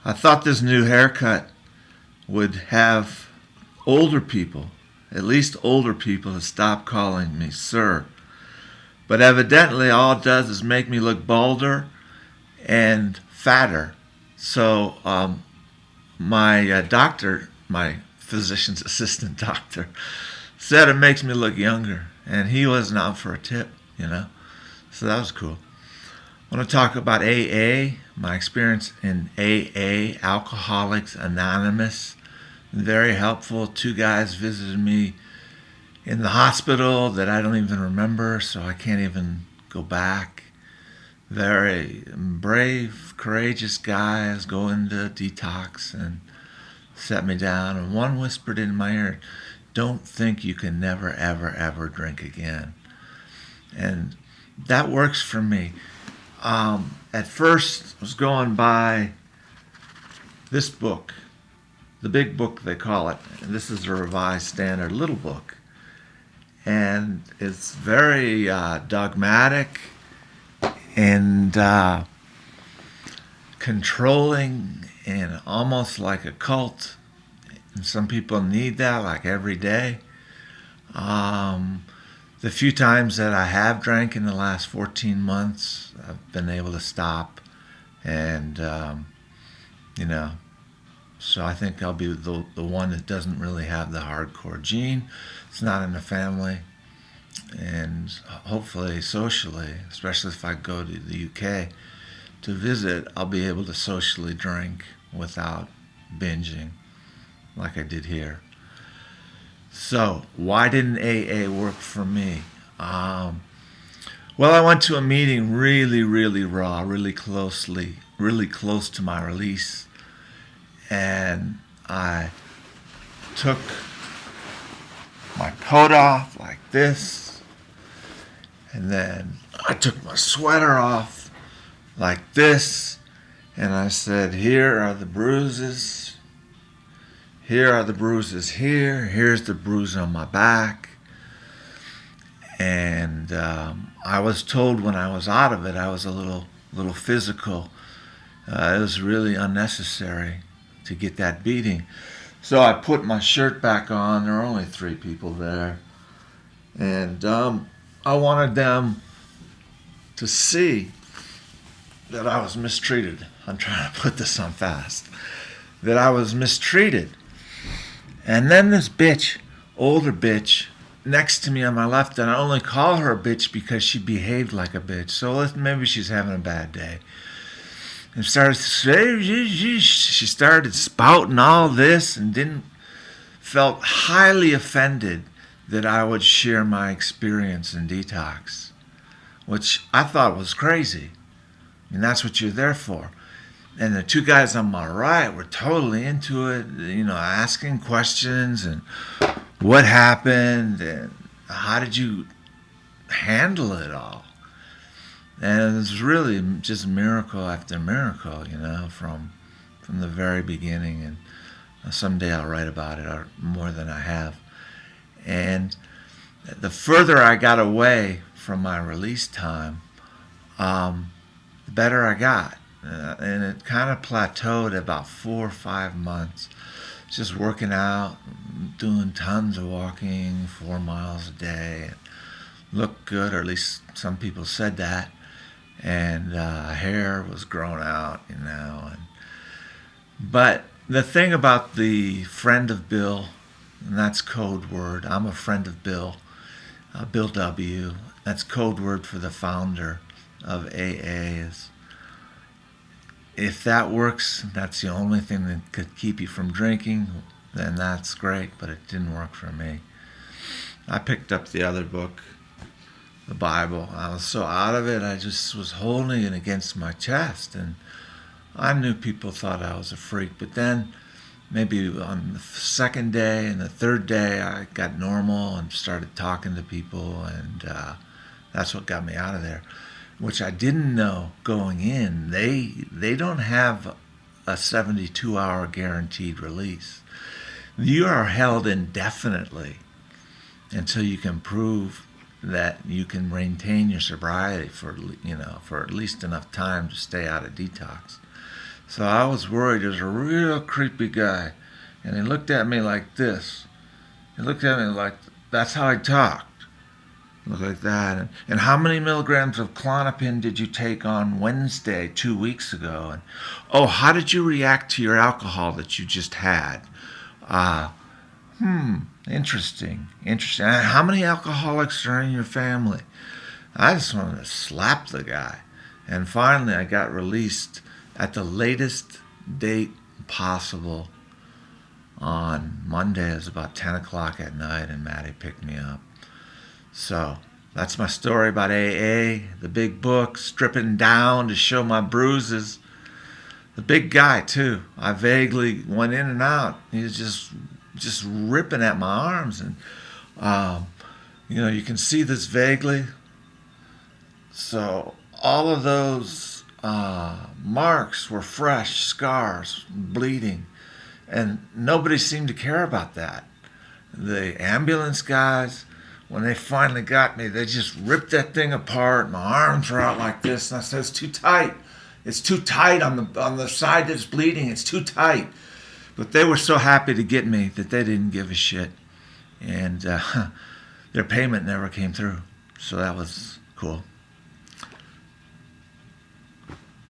I thought this new haircut would have older people, at least older people, to stop calling me sir. But evidently, all it does is make me look balder and fatter. So, my doctor, my physician's assistant doctor, said it makes me look younger. And he wasn't out for a tip. So that was cool. I want to talk about AA, my experience in AA, Alcoholics Anonymous. Very helpful. 2 guys visited me in the hospital that I don't even remember, so I can't even go back. Very brave, courageous guys go into detox and set me down. And one whispered in my ear, "Don't think you can never, ever, ever drink again." And that works for me. At first, I was going by this book, the big book they call it. And this is the Revised Standard Little Book. And it's very dogmatic and controlling and almost like a cult. And some people need that like every day. The few times that I have drank in the last 14 months, I've been able to stop. And, so I think I'll be the one that doesn't really have the hardcore gene. It's not in the family. And hopefully socially, especially if I go to the UK to visit, I'll be able to socially drink without binging like I did here. So why didn't AA work for me? Well, I went to a meeting really, really raw, really close to my release. And I took my coat off like this. And then I took my sweater off like this. And I said, here are the bruises. Here are the bruises here. Here's the bruise on my back. And I was told when I was out of it, I was a little physical. It was really unnecessary to get that beating. So I put my shirt back on. There were only 3 people there. And I wanted them to see that I was mistreated. I'm trying to put this on fast. That I was mistreated. And then this bitch, older bitch, next to me on my left, and I only call her a bitch because she behaved like a bitch. So maybe she's having a bad day. And she started spouting all this and felt highly offended that I would share my experience in detox, which I thought was crazy. And that's what you're there for. And the 2 guys on my right were totally into it, asking questions and what happened and how did you handle it all? And it was really just miracle after miracle, from the very beginning. And someday I'll write about it, or more than I have. And the further I got away from my release time, the better I got. And it kind of plateaued at about 4 or 5 months. Just working out, doing tons of walking, 4 miles a day. Looked good, or at least some people said that. And hair was grown out, But the thing about the friend of Bill, and that's code word. I'm a friend of Bill, Bill W. That's code word for the founder of AA. Is if that works, that's the only thing that could keep you from drinking, then that's great, but it didn't work for me. I picked up the other book, the Bible. I was so out of it, I just was holding it against my chest, and I knew people thought I was a freak, but then maybe on the 2nd day and the 3rd day, I got normal and started talking to people, and that's what got me out of there, which I didn't know going in. They don't have a 72-hour guaranteed release. You are held indefinitely until you can prove that you can maintain your sobriety for at least enough time to stay out of detox. So I was worried. There's a real creepy guy. And he looked at me like this. He looked at me like, that's how I talked. Look like that. And how many milligrams of Klonopin did you take on Wednesday 2 weeks ago? And oh, how did you react to your alcohol that you just had? Interesting. And how many alcoholics are in your family? I just wanted to slap the guy. And finally, I got released at the latest date possible on Monday. It was about 10 o'clock at night, and Maddie picked me up. So that's my story about AA, the big book, stripping down to show my bruises. The big guy, too. I vaguely went in and out. He was just ripping at my arms. And, you can see this vaguely. So all of those marks were fresh, scars, bleeding. And nobody seemed to care about that. The ambulance guys, when they finally got me, they just ripped that thing apart. My arms were out like this, and I said, "It's too tight. It's too tight on the side that's bleeding. It's too tight." But they were so happy to get me that they didn't give a shit, and their payment never came through. So that was cool.